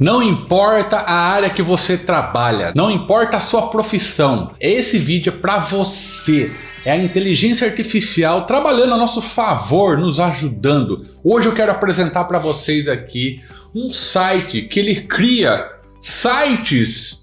Não importa a área que você trabalha, não importa a sua profissão, esse vídeo é para você. É a inteligência artificial trabalhando a nosso favor, nos ajudando. Hoje eu quero apresentar para vocês aqui um site que ele cria sites.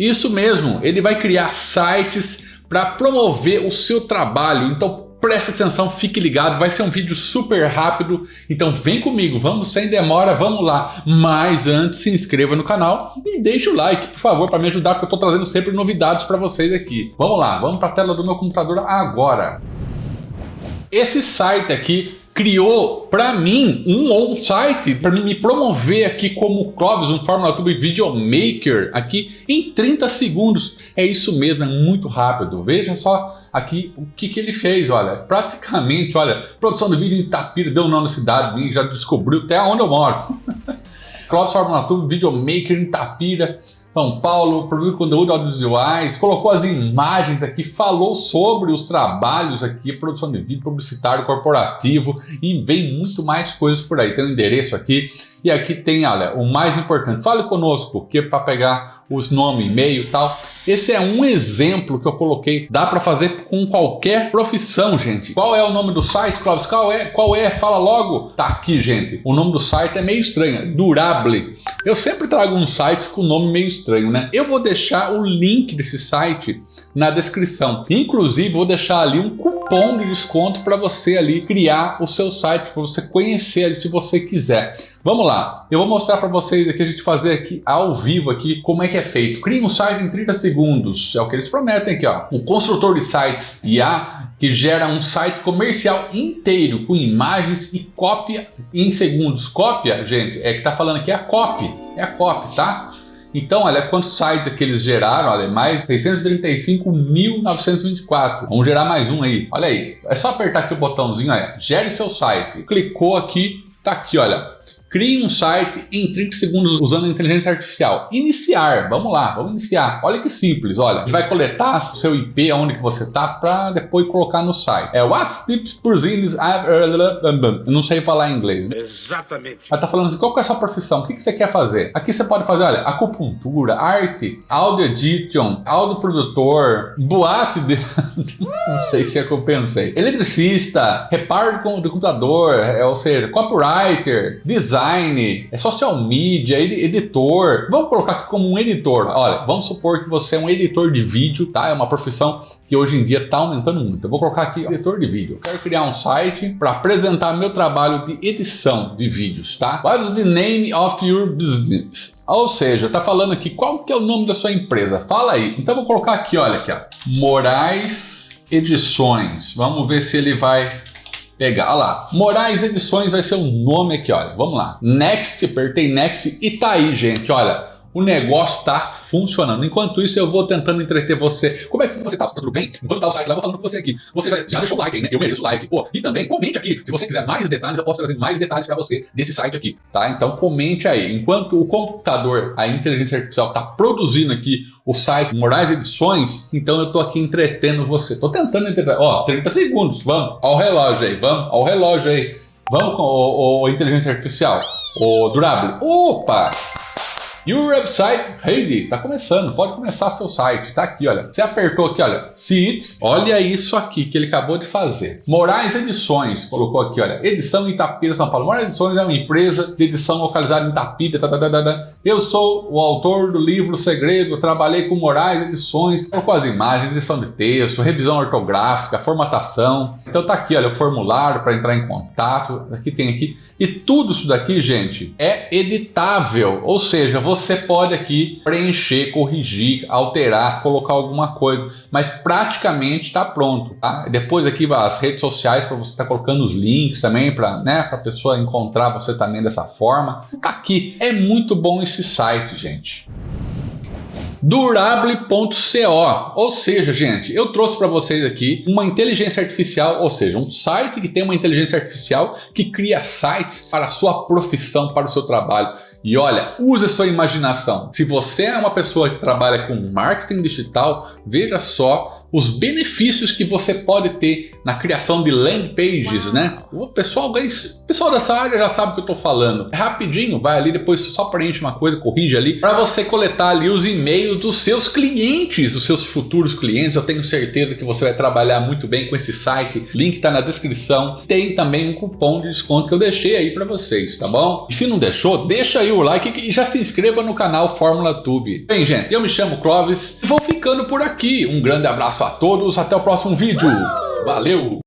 Isso mesmo, ele vai criar sites para promover o seu trabalho. Então preste atenção, fique ligado, vai ser um vídeo super rápido. Então vem comigo, vamos sem demora, vamos lá. Mas antes, se inscreva no canal e deixe o like, por favor, para me ajudar, porque eu estou trazendo sempre novidades para vocês aqui. Vamos lá, vamos para a tela do meu computador agora. Esse site aqui criou para mim um site para me promover aqui como Clóvis, um Fórmula Tube Videomaker aqui em 30 segundos. É isso mesmo, é muito rápido. Veja só aqui o que ele fez, olha, praticamente, olha, produção de vídeo em Itapira, deu o nome da cidade, já descobriu até onde eu moro. Clóvis Fórmula Tube Videomaker em Itapira, São Paulo, produz conteúdo audiovisuais, colocou as imagens aqui, falou sobre os trabalhos aqui, produção de vídeo, publicitário, corporativo e vem muito mais coisas por aí. Tem um endereço aqui e aqui tem, olha, o mais importante, fale conosco, que é para pegar os nomes, e-mail e tal. Esse é um exemplo que eu coloquei, dá para fazer com qualquer profissão, gente. Qual é o nome do site, Clóvis? Qual é? Fala logo. Tá aqui, gente. O nome do site é meio estranho, Durable. Eu sempre trago uns sites com nome meio estranho, né? Eu vou deixar o link desse site na descrição. Inclusive, vou deixar ali um cupom de desconto para você ali criar o seu site, para você conhecer ali se você quiser. Vamos lá, eu vou mostrar para vocês aqui, a gente fazer aqui ao vivo aqui, como é que é feito. Cria um site em 30 segundos, é o que eles prometem aqui, ó. Um construtor de sites IA que gera um site comercial inteiro com imagens e cópia em segundos. Cópia, gente, é que tá falando aqui, é a copy, tá? Então, olha quantos sites que eles geraram, olha, mais 635.924. Vamos gerar mais um aí, olha aí. É só apertar aqui o botãozinho, olha, gere seu site. Clicou aqui, tá aqui, olha. Crie um site em 30 segundos usando a inteligência artificial. Iniciar, vamos lá, vamos iniciar. Olha que simples, olha. A gente vai coletar o seu IP, onde que você tá, para depois colocar no site. What's tips por zines? Eu não sei falar inglês. Exatamente. Ela tá falando assim, qual que é a sua profissão? O que você quer fazer? Aqui você pode fazer, olha, acupuntura, arte, audio edition, audio produtor, boate de... não sei se é que eu pensei. Eletricista, reparo de computador, ou seja, copywriter, design, social media, editor. Vamos colocar aqui como um editor. Olha, vamos supor que você é um editor de vídeo, tá? É uma profissão que hoje em dia está aumentando muito. Eu vou colocar aqui editor de vídeo. Eu quero criar um site para apresentar meu trabalho de edição de vídeos, tá? What is the name of your business? Ou seja, tá falando aqui qual que é o nome da sua empresa. Fala aí. Então eu vou colocar aqui, olha aqui, ó. Moraes Edições. Vamos ver se ele vai pegar, olha lá, Moraes Edições vai ser o nome aqui, olha, vamos lá, Next, apertei Next e tá aí, gente, olha, o negócio tá funcionando. Enquanto isso, eu vou tentando entreter você. Como é que você tá? Você tá tudo bem? Enquanto tá o site lá, eu vou falando com você aqui. Você já deixou o like aí, né? Eu mereço o like. Pô, e também comente aqui. Se você quiser mais detalhes, eu posso trazer mais detalhes para você desse site aqui, tá? Então comente aí. Enquanto o computador, a inteligência artificial tá produzindo aqui o site Moraes Edições, então eu tô aqui entretendo você. Tô tentando entreter. Ó, 30 segundos. Vamos ao relógio aí. Vamos ao relógio aí. Vamos com o inteligência artificial. O Durable. Opa! Your website ready, tá começando, pode começar seu site, tá aqui, olha. Você apertou aqui, olha, see it, olha isso aqui que ele acabou de fazer. Moraes Edições, colocou aqui, olha, edição em Itapira, São Paulo. Moraes Edições é uma empresa de edição localizada em Itapira, Eu sou o autor do livro Segredo, trabalhei com Moraes Edições, colocou as imagens, edição de texto, revisão ortográfica, formatação. Então tá aqui, olha, o formulário para entrar em contato, aqui tem aqui. E tudo isso daqui, gente, é editável, ou seja, você pode aqui preencher, corrigir, alterar, colocar alguma coisa, mas praticamente está pronto, tá? Depois aqui as redes sociais para você estar colocando os links também para, né, para a pessoa encontrar você também dessa forma. Tá aqui, é muito bom esse site, gente. Durable.co, ou seja, gente, eu trouxe para vocês aqui uma inteligência artificial, ou seja, um site que tem uma inteligência artificial que cria sites para a sua profissão, para o seu trabalho. E olha, use a sua imaginação. Se você é uma pessoa que trabalha com marketing digital, veja só os benefícios que você pode ter na criação de landing pages, né? O pessoal dessa área já sabe o que eu tô falando. É rapidinho, vai ali, depois só preenche uma coisa, corrige ali, para você coletar ali os e-mails dos seus clientes, os seus futuros clientes. Eu tenho certeza que você vai trabalhar muito bem com esse site. Link tá na descrição. Tem também um cupom de desconto que eu deixei aí para vocês, tá bom? E se não deixou, deixa aí o like e já se inscreva no canal Fórmula Tube. Bem, gente, eu me chamo Clóvis e vou ficando por aqui. Um grande abraço a todos, até o próximo vídeo. Valeu!